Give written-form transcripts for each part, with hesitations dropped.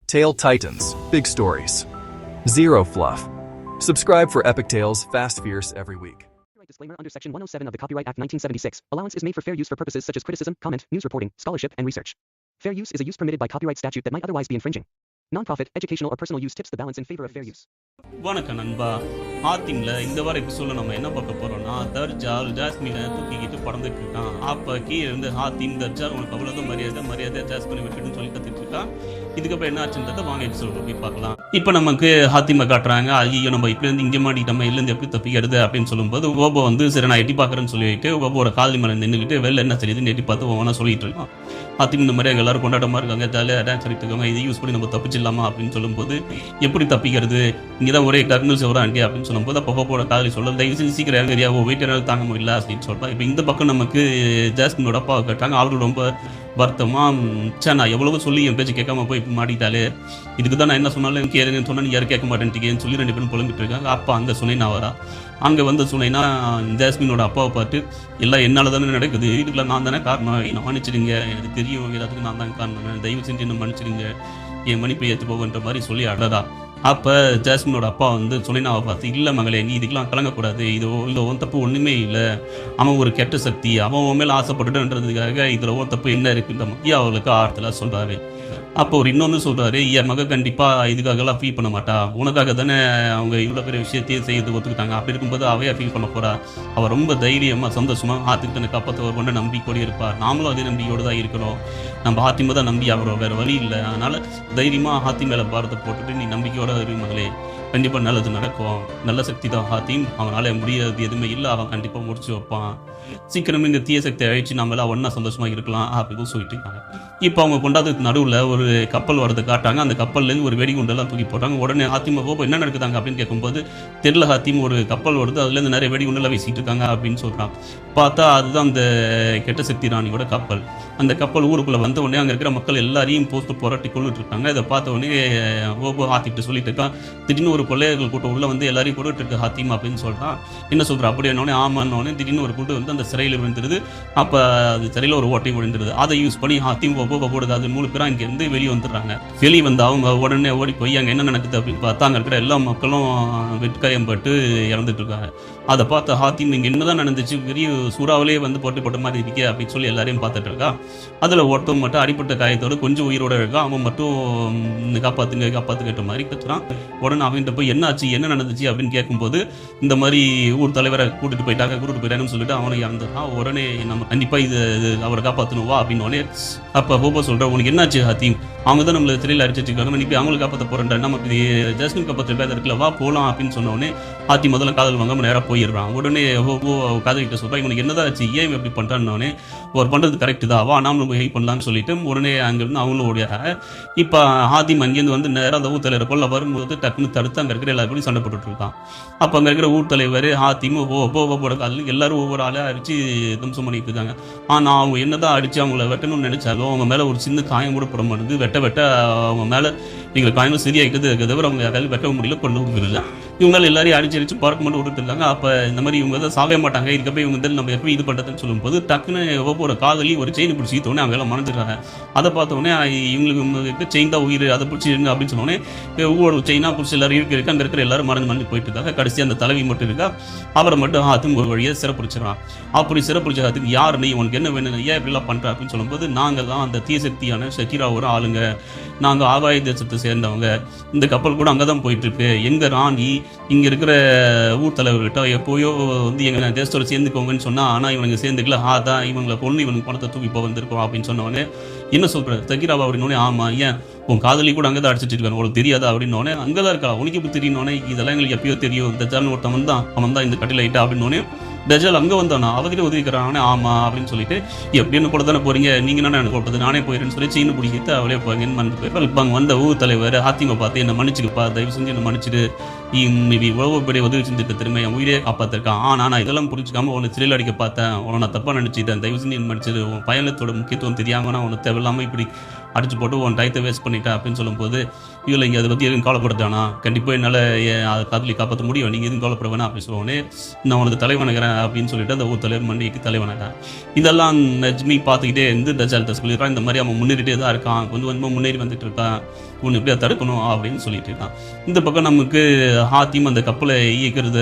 Tale Titans, big stories. Zero fluff. Subscribe for epic tales, fast fierce every week. Disclaimer under Section 107 of the Copyright Act 1976. Allowance is made for fair use for purposes such as criticism, comment, news reporting, scholarship, and research. Fair use is a use permitted by copyright statute that might otherwise be infringing. Non-profit, educational, or personal use tips the balance in favor of fair use. வணக்கம் நண்பா. ஹாத்திம்ல இந்த வார எபிசோட்ல நம்ம என்ன பார்க்க போறோம்னா, தர்ஜால் ஜாஸ்மினை தூக்கிக்கிட்டு பறந்துட்டு இருக்கான். அப்ப கீழே இருந்து ஹாத்திம், தர்ஜால் உனக்கு அவ்வளவுதான் மரியாதை ஜாஸ்மினை விட்டுன்னு சொல்லி கத்திட்டு இருக்கான். இதுக்கப்புறம் என்ன ஆச்சுன்றதை வாங்க எபிசோட போய் பார்க்கலாம். இப்போ நமக்கு ஹாத்திமை காட்டுறாங்க. ஐயோ நம்ம இப்படி இருந்து இங்கே மாட்டிட்டோம், இல்லைருந்து எப்படி தப்பிக்கிறது அப்படின்னு சொல்லும்போது ஓபோ வந்து சரி நான் எட்டி பார்க்குறேன்னு சொல்லிட்டு ஓபோட காலி மேலே நின்றுக்கிட்டு வெளில என்ன தெரியுதுன்னு எட்டி பார்த்து ஒவ்வொன்றா சொல்லிட்டு இருக்கோம். ஹாத்திம் இந்த மாதிரி எல்லாரும் கொண்டாட்டமாக இருக்காங்க, ஜாலியாக டான்ஸ் ஆடிட்டு இருக்காங்க, இதை யூஸ் பண்ணி நம்ம தப்பிச்சிடலாமா அப்படின்னு சொல்லும்போது எப்படி தப்பிக்கிறது, இங்கே தான் ஒரே கர்னல் சிவராண்டி அப்படின்னு சொல்லும்போது அப்போ ஓபோட காலி சொல்ல தயவு செஞ்சு சீக்கிரம் இறங்குறியா, வெயிட் தாங்க முடியல அப்படின்னு சொல்கிறேன். இப்போ இந்த பக்கம் நமக்கு ஜாஸ்மினோட அப்பா கேட்டாங்க. அவரு ரொம்ப வருத்தமாக நான் எவ்வளவோ சொல்லி என் பேச்சு கேட்காம போய் மாட்டிட்டாலே, இதுக்கு தான் நான் என்ன சொன்னாலும் கேளுங்கன்னு சொன்னால் நீ யாரும் கேட்க மாட்டேன்ட்டீங்கன்னு சொல்லி ரெண்டு பேரும் புலம்பிட்டு இருக்காங்க. அப்பா அங்கே சுனைனா வரா. அங்கே வந்து சுனைனா ஜாஸ்மினோட அப்பாவை பார்த்து எல்லாம் என்னால் தானே நடக்குது, இதுக்குள்ள நான் தானே காரணம், என்னை மன்னிச்சிடுங்க, எனக்கு தெரியும் எல்லாத்துக்கும் நான் தான் காரணம், தயவு செஞ்சு என்ன மன்னிச்சிடுங்க, என் மன்னிப்பை ஏற்று போகன்ற மாதிரி சொல்லி அடடா. அப்போ ஜாஸ்மினோட அப்பா வந்து சுனைனாவை பார்த்து இல்லை மகளே நீ இதுக்கெல்லாம் கலங்கக்கூடாது, இது உன் தப்பு ஒன்றுமே இல்லை, அவன் ஒரு கெட்ட சக்தி, அவன் உன் மேலே ஆசைப்பட்டுன்றதுக்காக இதில் உன் தப்பு என்ன இருக்குன்ற மாதிரி அவளுக்கு ஆறுதலாக சொல்கிறாரு. அப்போ ஒரு இன்னொன்று சொல்கிறாரு, என் மக கண்டிப்பாக இதுக்காகலாம் ஃபீல் பண்ண மாட்டா, உனக்காக தானே அவங்க இவ்வளோ பெரிய விஷயத்தையும் செய்யறது ஒத்துக்கிட்டாங்க, அப்படி இருக்கும்போது அவையா ஃபீல் பண்ண போகிறா, அவள் ரொம்ப தைரியமாக சந்தோஷமாக ஆத்துக்கு தனக்கு காப்பாற்ற ஒரு கொண்ட நம்பிக்கையோடு இருப்பாள், நாமளும் அதே நம்பிக்கையோடு தான் இருக்கிறோம், நம்ம ஹாத்திமை தான் நம்பி அவரோட வேறு வழி இல்லை, அதனால் தைரியமாக ஹாத்தி மேலே பாரத்தை போட்டுட்டு நீ நம்பிக்கையோட இரு மகளே, கண்டிப்பாக நல்லது நடக்கும், நல்ல சக்தி தான் ஹாத்திம், அவனால் முடியாது எதுவுமே இல்லை, அவன் கண்டிப்பாக முடிச்சு வைப்பான், சீக்கிரமே இந்த தீய சக்தியை அழிச்சு நம்மளாம் ஒன்றா சந்தோஷமாக இருக்கலாம் அப்படின்னு சொல்லிட்டு இருக்காங்க. இப்போ அவங்க கொண்டாதுக்கு நடுவில் ஒரு கப்பல் வரது காட்டாங்க. அந்த கப்பல்லேருந்து ஒரு வெடிகுண்டெல்லாம் தூக்கி போட்டாங்க. உடனே ஹாத்திம் போப்போ என்ன நடக்குதாங்க அப்படின்னு கேட்கும்போது தெரியல ஹாத்திம், ஒரு கப்பல் வருது, அதுலேருந்து நிறைய வெடிகுண்டெல்லாம் வீசிட்டு இருக்காங்க அப்படின்னு சொல்கிறான். பார்த்தா அதுதான் அந்த கெட்ட சக்தி ராணியோட கப்பல். அந்த கப்பல் ஊருக்குள்ளே வந்த உடனே அங்கே இருக்கிற மக்கள் எல்லாரையும் போஸ்ட்டு போராட்டி கொண்டுட்டு இருக்காங்க. இதை பார்த்த உடனே ஓபோ ஹாத்திட்டு சொல்லிட்டு இருக்கான். திடீர்னு ஒரு கொள்ளையர்கள் கூட்டம் உள்ள வந்து எல்லாரையும் கொண்டுட்டு இருக்கு ஹாத்திம் அப்படின்னு சொல்கிறான். என்ன சொல்கிறான் அப்படி என்னோடனே ஆமான்னொடனே திடீர்னு ஒரு கூட்டம் வந்து அந்த சிறையில் விழுந்துருது. அப்போ அது சிறையில் ஒரு ஓட்டை விழுந்துருது. அதை யூஸ் பண்ணி ஹாத்திம் ஓபோ போடுது. அது 3 பேரும் அங்கேருந்து வெளியே வந்துடுறாங்க. வெளியே வந்து அவங்க உடனே ஓடி போய் அங்கே என்ன நடக்குது அப்படின்னு பார்த்தா அங்கே இருக்கிற எல்லா மக்களும் வெட்காயம் பட்டு இறந்துட்டு இருக்காங்க. அதை பார்த்த ஹாத்திம் இங்கே என்னதான் நடந்துச்சு, பெரிய சூறாவிலே வந்து போட்ட மாதிரி இருக்கே அப்படின்னு சொல்லி எல்லாரையும் பார்த்துட்டு இருக்கா. அதில் ஒருத்தவங்க மட்டும் அடிப்பட்ட காயத்தோடு கொஞ்சம் உயிரோடு இருக்கா. அவன் மட்டும் காப்பாற்றுங்கிட்ட மாதிரி கத்துறான். உடனே அவன்கிட்ட போய் என்ன ஆச்சு என்ன நடந்துச்சு அப்படின்னு கேட்கும்போது இந்த மாதிரி ஊர் தலைவரை கூட்டிட்டு போயிட்டாங்கன்னு சொல்லிட்டு அவனை இறந்துட்டான். உடனே நம்ம கண்டிப்பாக இது அவரை காப்பாற்றணும் வா அப்படின்னு. அப்போ போபோ சொல்கிறேன் உனக்கு என்னாச்சு ஹாத்திம், அவங்க தான் நம்மளை திரையில் அடிச்சிருக்காங்க, நீ போய் அவங்களுக்கு காப்பாற்ற போகிறேன், நமக்கு ஜாஸ்மின் காப்பாற்ற பேர் இருக்குல்ல வா போகலாம் அப்படின்னு சொன்னோடனே ஹாத்தி முதல்ல காதல் வாங்க நேராக போயிடுறான். உடனே காதலிக்கிட்ட சொல்கிறான் இவனுக்கு என்னதான் ஆச்சு, ஏன் எப்படி பண்ணுறான்னே ஒரு பண்ணுறது கரெக்டு தான் வா நாமளும் ஹெல்ப் பண்ணலான்னு சொல்லிட்டு உடனே அங்கேருந்து அவங்களும் ஓடியாங்க. இப்போ ஹாத்திம் அங்கேருந்து வந்து நேராக அந்த ஊர் தலைவர் கொள்ள வரும்போது டக்குன்னு தடுத்து அங்கே இருக்கிற எல்லாருக்கும் சண்டை போட்டுட்டு இருக்கான். அப்போ அங்கே இருக்கிற ஊர் தலைவர் ஹாத்திம் போட காதல் எல்லாரும் ஒவ்வொரு ஆளாக அடித்து தம்சம் பண்ணிட்டு இருக்காங்க. ஆனால் அவங்க என்னதான் அடித்து அவங்கள வெட்டணும்னு நினைச்சாலும் அவங்க மேலே ஒரு சின்ன காயம் கூட போட மாட்டேங்குது. வெட்ட அவங்க மேலே நீங்கள் காயமும் சரியாகிட்டது தவிர அவங்க யாராலும் வெட்ட முடியல, கொள்ளவும் முடியல. இவங்களால எல்லாரையும் அடிச்சு பார்க்க மட்டும் விட்டுட்டு இருக்காங்க. அப்போ இந்த மாதிரி இவங்க தான் சாவே மாட்டாங்க, இதுக்கப்புறம் இவங்க நம்ம எப்படி இது பண்ணுறதுன்னு சொல்லும்போது டக்குன்னு ஒவ்வொரு காதலி ஒரு செயின் பிடிச்சி தோணே அவங்க எல்லாம் மறந்துடுறாங்க. அதை பார்த்தோன்னே இவங்களுக்கு செயின் தான் உயிர், அதை பிடிச்சிருங்க அப்படின்னு சொன்னோடனே ஒவ்வொரு செயினாக பிடிச்சி எல்லாரும் இருக்கு அங்கே இருக்கிற எல்லாரும் மறந்து போயிட்டு இருக்காங்க. கடைசி அந்த தலைவி மட்டும் இருக்கா, அவரை மட்டும் ஹாத்திம் ஒரு வழியாக சிறப்பிடிச்சிடறான். அப்படி சிறப்பிடிச்ச ஹாத்திம் யார் நீ, உனக்கு என்ன வேணும், ஏன் இப்படிலாம் பண்ணுற அப்படின்னு சொல்லும்போது நாங்கள் தான் அந்த தீய சக்தியான ஷக்கீராவோட ஆளுங்க, நாங்கள் ஆகாய தேசத்தை சேர்ந்தவங்க, இந்த கப்பல் கூட அங்கே தான் போயிட்டுருக்கு, எங்கள் ராணி இங்கே இருக்கிற ஊர் தலைவர்கிட்ட எப்போயோ வந்து எங்கள் தேசத்தோடு சேர்ந்துக்கோங்கன்னு சொன்னால் ஆனால் இவனுக்கு சேர்ந்துக்கல, தான் இவங்களை கொண்டு இவனுக்கு பணத்தை தூக்கி இப்போ வந்திருக்கோம் அப்படின்னு சொன்னவொடனே என்ன சொல்கிறேன் ஷக்கீராவா அப்படின்னோடனே ஆமாம் ஏன் உன் காதலி கூட அங்கே தான் அடிச்சிட்டு இருக்காங்க உங்களுக்கு தெரியாதா அப்படின்னோடனே அங்கே தான் இருக்கா உனக்கு எப்படி தெரியணுன்னே இதெல்லாம் எங்களுக்கு எப்பயோ தெரியும், இந்த சேனல் ஒருத்தவன் தான் அவன் தான் இந்த கட்டில் ஆகிட்டா அப்படின்னோடனே டஜல் அங்கே வந்தானா அவகிட்ட உதவிக்கிறானே ஆமாம் அப்படின்னு சொல்லிட்டு எப்படின்னு கூட தானே போகிறீங்க, நீங்கள் என்ன எனக்கு கொடுத்தது நானே போயிடுன்னு சொல்லி சீனு பிடிக்கிட்டு அவளே போங்கன்னு மறந்து இப்போ அங்கே வந்த ஊர் தலைவர் ஹாத்திமை பார்த்து என்னை மன்னிச்சுக்கப்பா, தயவு செஞ்சு என்னை மன்னிச்சுட்டு இவ்வளவு பெரிய உதவி செஞ்சுட்டு திரும்ப என் உயிரே காப்பாற்றிருக்கான், ஆனால் நான் இதெல்லாம் புரிஞ்சுக்காம உன்னை சிறையில் அடிக்க பார்த்தேன், உன்னை நான் தப்பாக நினச்சிட்டேன், தயவு செஞ்சு என்ன மன்னிச்சிடு, உன் பயணத்தோட முக்கியத்துவம் தெரியாமல் நான் உன்னை தேவையில்லாமல் இப்படி அடிச்சு போட்டு உன் டயத்தை வேஸ்ட் பண்ணிட்டேன் அப்படின்னு சொல்லும்போது இதில் இங்கே அதை பற்றி எதுவும் கவலைப்படுத்தானா, கண்டிப்பாக என்னால் அதை காதலி காப்பாற்ற முடியும், நீங்கள் எதுவும் கவலைப்பட வேணா அப்படின்னு சொல்லுவோன்னே நான் உனக்கு தலைவணக்கிறேன் அப்படின்னு சொல்லிட்டு அந்த ஊர் தலைவர் மண்டிக்கு தலைவணக்கிறேன். இதெல்லாம் நஜ்மி பார்த்துக்கிட்டே இருந்து டஜால்கிட்ட சொல்லிடுறான் இந்த மாதிரி அவன் முன்னேறிட்டே தான் இருக்கான், கொஞ்சம் கொஞ்சமாக முன்னேறி வந்துட்டு இருக்கான், உன்னை எப்படியா தடுக்கணும் அப்படின்னு சொல்லிட்டு இருக்கான். இந்த பக்கம் நமக்கு ஹாத்திம் அந்த கப்பலை இயக்கிறத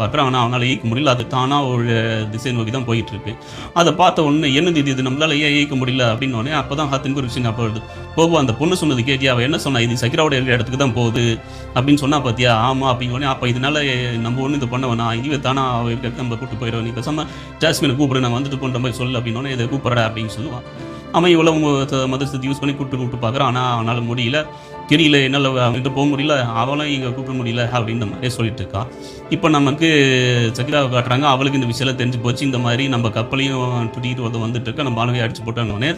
பார்க்குறான். ஆனால் அவனால் இயக்க முடியல. அது தானாக ஒரு திசை நோக்கி தான் போயிட்டு இருக்கு. அதை பார்த்த உடனே என்னது இது நம்மளால ஏன் இயக்க முடியல அப்படின்னோடனே அப்போ தான் ஹாத்திமுக்கு ஒரு விஷயம் ஞாபகம் வருது. போவோ அந்த பொண்ணு சொன்னது கேட்டியா, அவள் என்ன சொன்னா, இது சக்கிராவோட இருக்கிற இடத்துக்கு தான் போகுது அப்படின்னு சொன்னா பார்த்தியா, ஆமாம் அப்படின்னோடனே அப்போ இதனால நம்ம ஒன்றும் இது பண்ண வேணாம், இதுவே தானா அவள் இருக்கிறது நம்ம கூப்பிட்டு போயிடுவோம், நீ பேசாம ஜாஸ்மினை கூப்பிடு, நான் வந்துட்டு போன்ற மாதிரி சொல்லு அப்படின்னோடனே இதை கூப்பிட்ற அப்படின்னு சொல்லுவான். அவன் இவ்வளோ மதத்தை யூஸ் பண்ணி கூப்பிட்டு பார்க்குறான். ஆனால் அவனால் முடியல, தெரியல, என்னால் அவன்கிட்ட போக முடியல, அவளும் இங்கே கூப்பிட முடியல அப்படின்ற மாதிரியே சொல்லிட்டு இருக்கா. இப்போ நமக்கு சக்கிராவை காட்டுறாங்க. அவளுக்கு இந்த விஷயம் தெரிஞ்சு போச்சு. இந்த மாதிரி நம்ம கப்பலையும் தூக்கிட்டு வந்துட்டு இருக்க, நம்ம ஆளுங்க அடிச்சு போட்டாங்கன்னே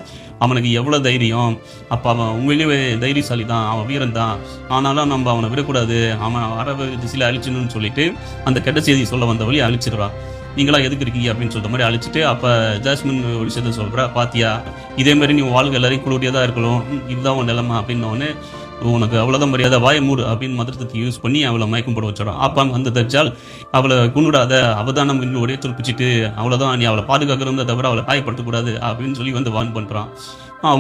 அவனுக்கு எவ்வளோ தைரியம். அப்போ அவன் உண்மையிலேயே தைரியசாலி தான், அவன் வீரன் தான். ஆனாலும் நம்ம அவனை விடக்கூடாது, அவன் அரபு திசையில் அழிச்சணும்னு சொல்லிட்டு அந்த கெட்ட செய்தி சொல்ல வந்த வழி அழிச்சிடுறான். நீங்களாம் எதுக்கு இருக்கீங்க அப்படின்னு சொல்கிற மாதிரி அழிச்சிட்டு அப்போ ஜாஸ்மின் ஒரு விஷயத்த சொல்கிறா, பாத்தியா இதேமாரி நீ வாழ்க்கை எல்லாரையும் குளிரியாக தான் இருக்கணும், இதுதான் உன் நிலைமை அப்படின்னோடனே உனக்கு அவ்வளோதான் மரியாதை, வாய மூடு அப்படின்னு மந்திரத்தை யூஸ் பண்ணி அவளை மயக்கம் போட வச்சிடும். அப்போ அந்த தச்சால் அவளை கொண்டுடாத, அவள் தான் நம்ம ஒரே துருப்பிச்சிட்டு அவ்வளோதான், நீ அவளை பாதுகாக்கிறத தவிர அவளை காயப்படுத்தக்கூடாது அப்படின்னு சொல்லி வார்ன் பண்ணுறான்.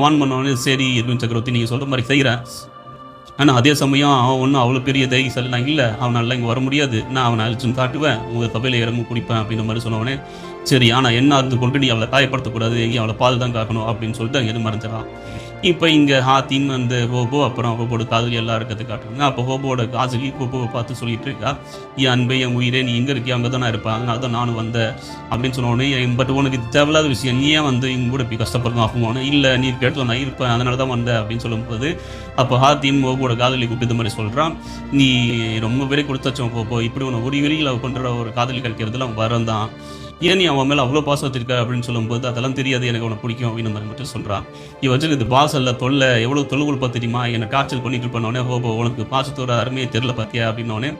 வார்ன் பண்ணோடனே சரி எதுவும் சக்கரவர்த்தி நீங்கள் சொல்கிற மாதிரி செய்கிறேன். ஆனால் அதே சமயம் அவன் ஒன்றும் அவ்வளோ பெரிய தைரியசாலி நான் இல்லை, அவனால் இங்கே வர முடியாது, நான் அவனை அழிச்சுன்னு காட்டுவேன், உங்கள் சபையில் இறங்கும் குடிப்பேன் அப்படின்ற மாதிரி சொன்னவனே சரி, ஆனால் என்ன அது கொண்டு நீ அவளை காயப்படுத்தக்கூடாது, எங்கேயும் அவளை பால் தான் காக்கணும் அப்படின்னு சொல்லிட்டு அங்கே எது மறைஞ்சிடறான். இப்போ இங்கே ஹாத்திம் அந்த ஹோபோ அப்புறம் ஹோபோட காதலி எல்லாம் இருக்கிறது காட்டுறாங்க. அப்போ ஹோபோட காதலி ஹோபோவை பார்த்து சொல்லிட்டு இருக்கா, என் அன்பை என் உயிரே நீ எங்கே இருக்கியா, அங்கே தான் நான் இருப்பேன், அதனால தான் நானும் வந்தேன் அப்படின்னு சொன்னோடனே, பட் உனக்கு இது தேவையில்லாத விஷயம், நீ ஏன் வந்து இங்கே கூட இப்படி கஷ்டப்படணும் ஆகுமோனே, இல்லை நீ இடத்துல நான் இருப்பேன் அதனால தான் வந்தேன் அப்படின்னு சொல்லும்போது அப்போ ஹாத்திம் ஹோபோட காதலி கூப்பிட்டு இந்த மாதிரி சொல்கிறான், நீ ரொம்ப விலை கொடுத்தாச்சும் ஹோபோ, இப்படி உன்னை ஒரு விரியில் பண்ணுற ஒரு காதலி கிடைக்கிறதுல அவன் வரம் தான், ஏன் நீ அவன் மேலே அவ்வளோ பாசம் வச்சிருக்க அப்படின்னு சொல்லும்போது அதெல்லாம் தெரியாது, எனக்கு அவனை பிடிக்கும் அப்படின்னு மாதிரி மட்டும் சொல்கிறான். இவன் வச்சுருக்கு பாசம் இல்லை தொல்லை, எவ்வளோ தொல்லுகள் பார்த்துட்டுமா என்னை டார்ச்சர் பண்ணிட்டு இருப்பானோடனே, ஹோபோ உனக்கு பாசத்தோட அருமையை தெரில பார்த்தியா அப்படின்னோடனே,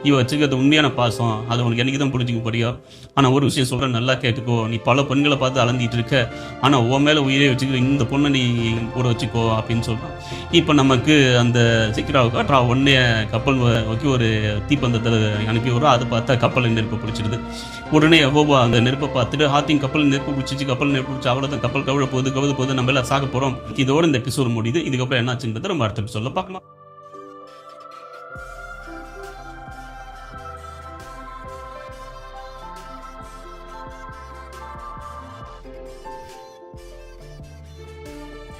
இவன் வச்சுக்கிறது உண்மையான பாசம், அது உனக்கு என்னைக்கு தான் பிடிச்சிக்க போறியோ. ஆனால் ஒரு விஷயம் சொல்கிறேன், நல்லா கேட்டுக்கோ, நீ பல பெண்களை பார்த்து அலந்திட்டு இருக்க, ஆனால் உன் மேலே உயிரே வச்சுக்கிற இந்த பொண்ணை நீ கூட வச்சுக்கோ அப்படின்னு சொல்கிறான். இப்போ நமக்கு அந்த சீக்கிரம் காட்டுறா, உடனே கப்பல் வைக்க ஒரு தீப்பந்தத்தில் அனுப்பி வரும். அதை பார்த்தா கப்பல் நெருப்பு பிடிச்சிருது. உடனே ஹோபோ அந்த நெருப்பை பார்த்துட்டு ஹாத்திம் கப்பல் நெருப்பு பிடிச்சிச்சு, கப்பல் நெருப்பு பிடிச்சி அவ்வளோதான், கப்பல் கவுழ போகுது, நம்ம எல்லாம் சாக போகிறோம். இதோட இந்த எபிசோட் முடியுது. இதுக்கப்புறம் என்னாச்சுன்றதை நம்ம அடுத்த எபிசோடில் பார்க்கலாம்.